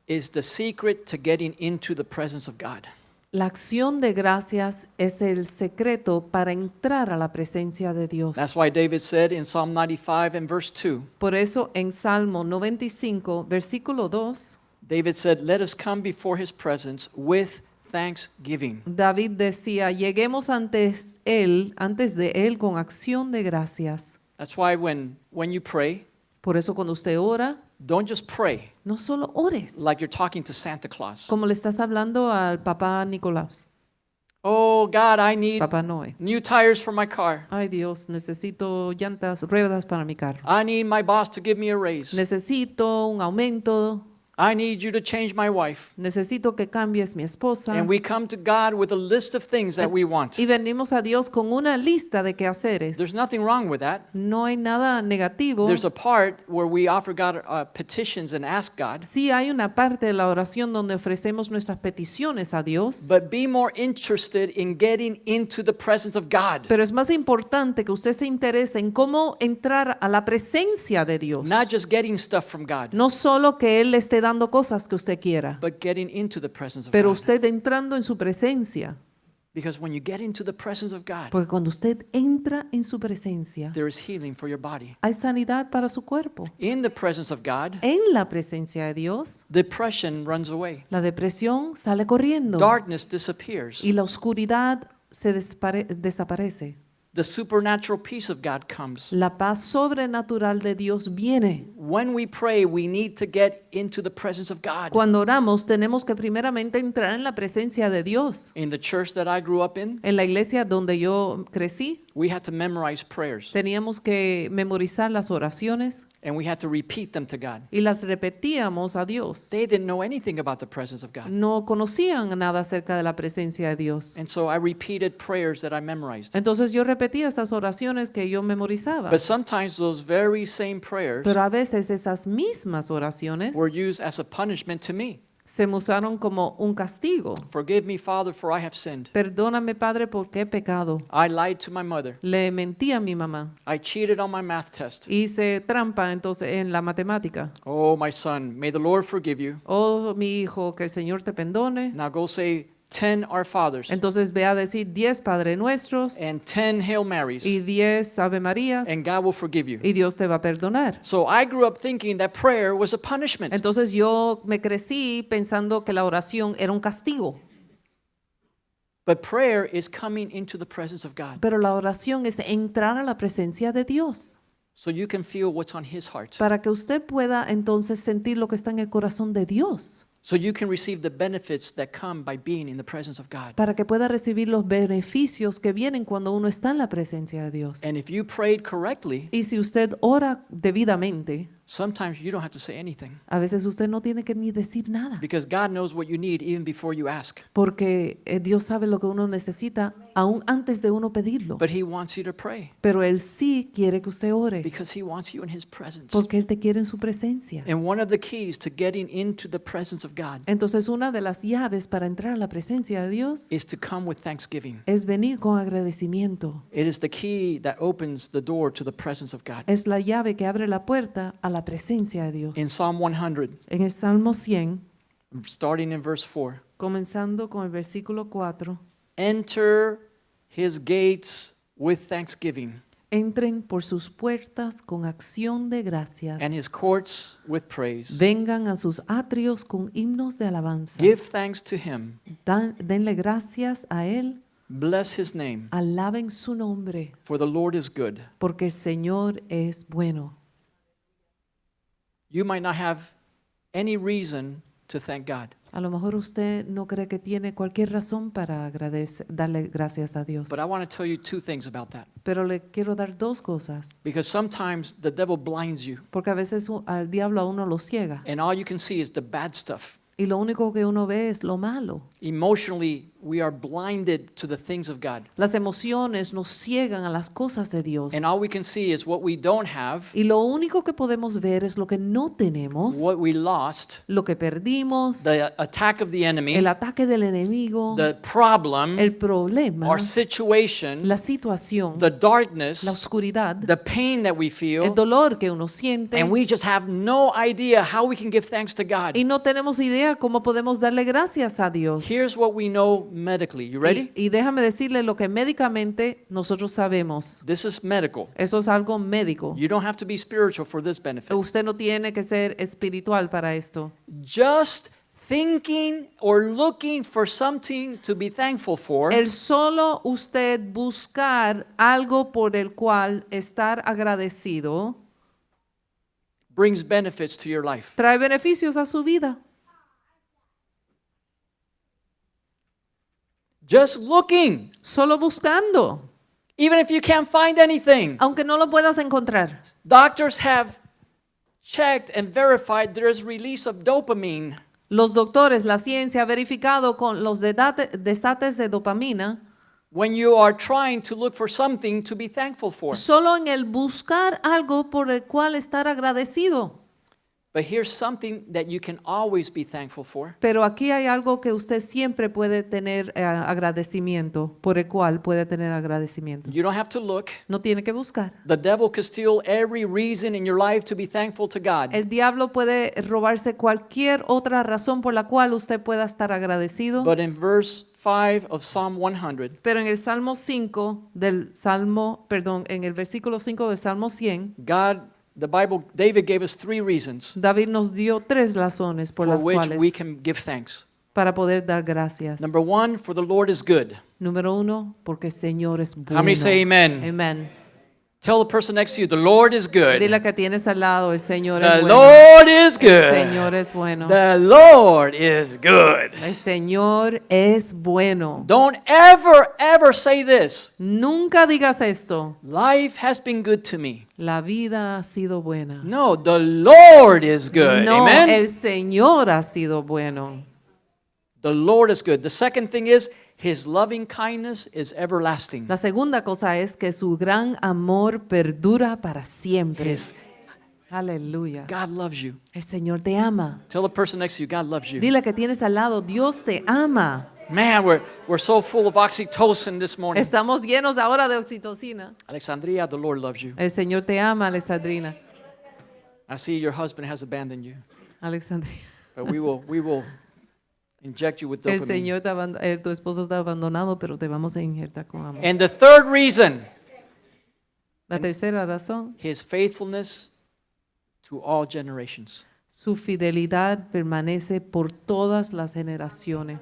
is the secret to getting into the presence of God. La acción de gracias es el secreto para entrar a la presencia de Dios. That's why David said in Psalm 95 and verse 2, Por eso en Salmo 95, versículo 2, David said, "Let us come before his presence with thanksgiving." David decía, lleguemos antes de él con acción de gracias. That's why when you pray, Por eso cuando usted ora, don't just pray no solo ores, like you're talking to Santa Claus. como le estás hablando al papá Nicolás, Oh God, I need papá Noé. new tires for my car. Ay Dios, necesito llantas, ruedas para mi carro. I need my boss to give me a raise. Necesito un aumento. I need you to change my wife. Necesito que cambies mi esposa. And we come to God with a list of things that we want. Y venimos a Dios con una lista de quehaceres. There's nothing wrong with that. No hay nada negativo. There's a part where we offer God petitions and ask God. Sí hay una parte de la oración donde ofrecemos nuestras peticiones a Dios. But be more interested in getting into the presence of God. Pero es más importante que usted se interese en cómo entrar a la presencia de Dios. Not just getting stuff from God, No solo que Él le esté dando cosas que usted quiera, but getting into the presence of pero God. usted entrando en su presencia. Because when you get into the presence of God, Porque cuando usted entra en su presencia, there is healing for your body. hay sanidad para su cuerpo. In the presence of God, En la presencia de Dios, depression runs away. la depresión sale corriendo Darkness disappears. y la oscuridad se desaparece. The supernatural peace of God comes. La paz sobrenatural de Dios viene. When we pray, we need to get into the presence of God. Cuando oramos, tenemos que primeramente entrar en la presencia de Dios. In the church that I grew up in, En la iglesia donde yo crecí, we had to memorize prayers teníamos que memorizar las oraciones and we had to repeat them to God. y las repetíamos a Dios. They didn't know anything about the presence of God. No conocían nada acerca de la presencia de Dios. And so I repeated prayers that I memorized. Entonces yo repetía estas oraciones que yo memorizaba. But sometimes those very same prayers Pero a veces esas mismas oraciones were used as a punishment to me. se me usaron como un castigo. Forgive me, Father, for I have sinned. Perdóname, Padre, porque he pecado. I lied to my mother. Le mentí a mi mamá. I cheated on my math test. Hice trampa entonces en la matemática. Oh, my son, may the Lord forgive you. Oh, mi hijo, que el Señor te perdone. Now go say 10 Our Fathers Entonces ve a decir 10 Padre Nuestros and 10 Hail Marys, y 10 Ave Marías and God will forgive you. y Dios te va a perdonar. So I grew up thinking that prayer was a punishment. Entonces yo me crecí pensando que la oración era un castigo. But prayer is coming into the presence of God Pero la oración es entrar a la presencia de Dios so you can feel what's on His heart. para que usted pueda entonces sentir lo que está en el corazón de Dios, So you can receive the benefits that come by being in the presence of God. para que pueda recibir los beneficios que vienen cuando uno está en la presencia de Dios. And if you prayed correctly, Y si usted ora debidamente, sometimes you don't have to say anything a veces usted no tiene que ni decir nada, because God knows what you need even before you ask. porque Dios sabe lo que uno necesita aún antes de uno pedirlo. But He wants you to pray Pero Él sí quiere que usted ore, because He wants you in His presence. porque Él te quiere en su presencia. And one of the keys to getting into the presence of God Entonces una de las llaves para entrar a la presencia de Dios is to come with thanksgiving. es venir con agradecimiento. It is the key that opens the door to the presence of God. Es la llave que abre la puerta a la presencia de Dios. In Psalm 100, En el Salmo 100, starting in verse 4, comenzando con el versículo 4, enter His gates with thanksgiving entren por sus puertas con acción de gracias. and His courts with praise. Vengan a sus atrios con himnos de alabanza. Give thanks to Him. Denle gracias a Él. Bless His name, Alaben su nombre, for the Lord is good. porque el Señor es bueno. You might not have any reason to thank God, A lo mejor usted no cree que tiene cualquier razón para darle gracias a Dios. but I want to tell you two things about that. Pero le quiero dar dos cosas. Because sometimes the devil blinds you, Porque a veces al diablo a uno lo ciega. and all you can see is the bad stuff. Y lo único que uno ve es lo malo. Emotionally, we are blinded to the things of God. Las emociones nos ciegan a las cosas de Dios. And all we can see is what we don't have, Y lo único que podemos ver es lo que no tenemos, what we lost, lo que perdimos, the attack of the enemy, el ataque del enemigo, the problem, el problema, our situation, la situación, the darkness, la oscuridad, the pain that we el feel, dolor que uno siente. and we just have no idea how we can give thanks to God. Y no tenemos idea cómo podemos darle gracias a Dios. Here's what we know medically. You ready? Y déjame decirle lo que médicamente nosotros sabemos. This is medical. Eso es algo médico. You don't have to be spiritual for this benefit. Usted no tiene que ser espiritual para esto. Just thinking or looking for something to be thankful for El solo usted buscar algo por el cual estar agradecido brings benefits to your life. trae beneficios a su vida. Just looking, Solo buscando, even if you can't find anything. aunque no lo puedas encontrar. Doctors have checked and verified there is release of dopamine Los doctores, la ciencia ha verificado con los desates de dopamina when you are trying to look for something to be thankful for. solo en el buscar algo por el cual estar agradecido. But here's something that you can always be thankful for. Pero aquí hay algo que usted siempre puede tener agradecimiento, por el cual puede tener agradecimiento. You don't have to look. No tiene que buscar. The devil could steal every reason in your life to be thankful to God. El diablo puede robarse cualquier otra razón por la cual usted pueda estar agradecido. But in verse 5 of Psalm 100, Pero en el Salmo 5 en el versículo 5 del Salmo 100, David gave us 3 reasons David nos dio 3 razones por for las which cuales we can give thanks. para poder dar gracias. Number 1, for the Lord is good. Número 1, porque el Señor es bueno. How many say amen? Amen. Tell the person next to you, the Lord is good. Dile que tienes al lado, el Señor The es bueno. Lord is El good. Señor es bueno. The Lord is good. El Señor es bueno. Don't ever say this. Nunca digas esto. Life has been good to me. La vida ha sido buena. No, the Lord is good. No, Amen. el Señor ha sido bueno. The Lord is good. The second thing is His loving kindness is everlasting. La segunda cosa es que su gran amor perdura para siempre. Aleluya. God loves you. El Señor te ama. Tell the person next to you, God loves you. Dile que tienes al lado, Dios te ama. Man, we're so full of oxytocin this morning. Estamos llenos ahora de oxitocina. Alexandria, the Lord loves you. El Señor te ama, Alexandrina. I see your husband has abandoned you, Alexandria. but we will inject you with El dopamine. Señor tu esposo está abandonado, pero te vamos a injertar con amor. And the third reason, La tercera razón, His faithfulness to all generations. su fidelidad permanece por todas las generaciones.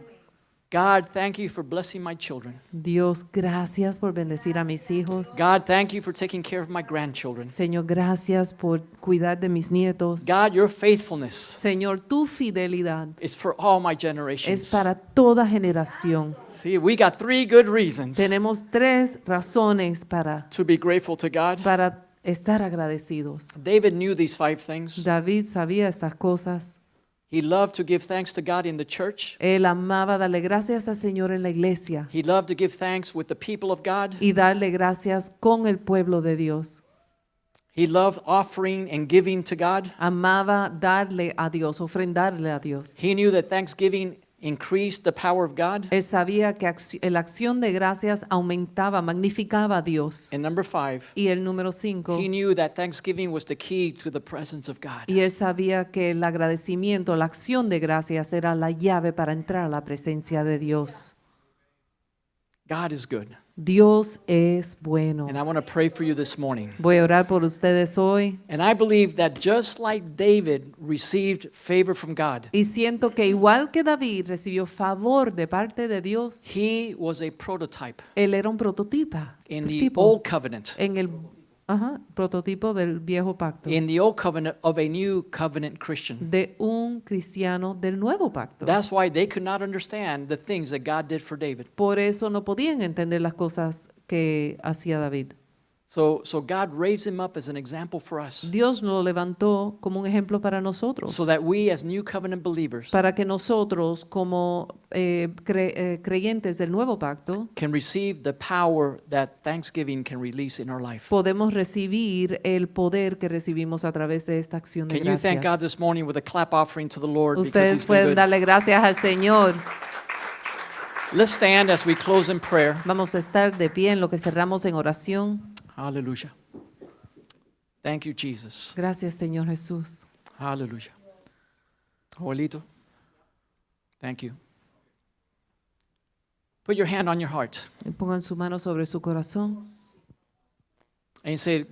God, thank you for blessing my children. Dios, gracias por bendecir a mis hijos. God, thank you for taking care of my grandchildren. Señor, gracias por cuidar de mis nietos. God, your faithfulness Señor, tu fidelidad is for all my es generations. para toda generación. See, we got 3 good reasons Tenemos 3 razones to be grateful to God. para estar agradecidos. David knew these 5 things. David sabía estas cosas. He loved to give thanks to God in the church. Él amaba darle gracias al Señor en la iglesia He loved to give thanks with the people of God. y darle gracias con el pueblo de Dios. He loved offering and giving to God. Amaba darle a Dios, ofrendarle a Dios. He knew that thanksgiving increased the power of God. Él sabía que la acción de gracias aumentaba, magnificaba a Dios. And number 5, Y el número 5, he knew that thanksgiving was the key to the presence of God. y él sabía que el agradecimiento, la acción de gracias era la llave para entrar a la presencia de Dios. God is good. Dios es bueno. And I want to pray for you this morning. Voy a orar por ustedes hoy And I believe that just like David received favor from God, y siento que igual que David recibió favor de parte de Dios, he was a prototype él era un prototipo in the old covenant. en el prototipo del viejo pacto, In the old covenant of a new covenant Christian. de un cristiano del nuevo pacto. That's why they could not understand the things that God did for David. Por eso no podían entender las cosas que hacía David. So God raised him up as an example for us Dios lo levantó como un ejemplo para nosotros, so that we as new covenant believers para que nosotros como creyentes del nuevo pacto can receive the power that thanksgiving can release in our life. podemos recibir el poder que recibimos a través de esta acción de Can you thank God gracias. this morning with a clap offering to the Lord because Ustedes he's been pueden good? darle gracias al Señor. Let's stand as we close in prayer. Vamos a estar de pie en lo que cerramos en oración. Hallelujah. Thank you, Jesus. Gracias, Señor Jesús. Hallelujah. Joelito, thank you. Put your hand on your heart Pongan su mano sobre su corazón and say,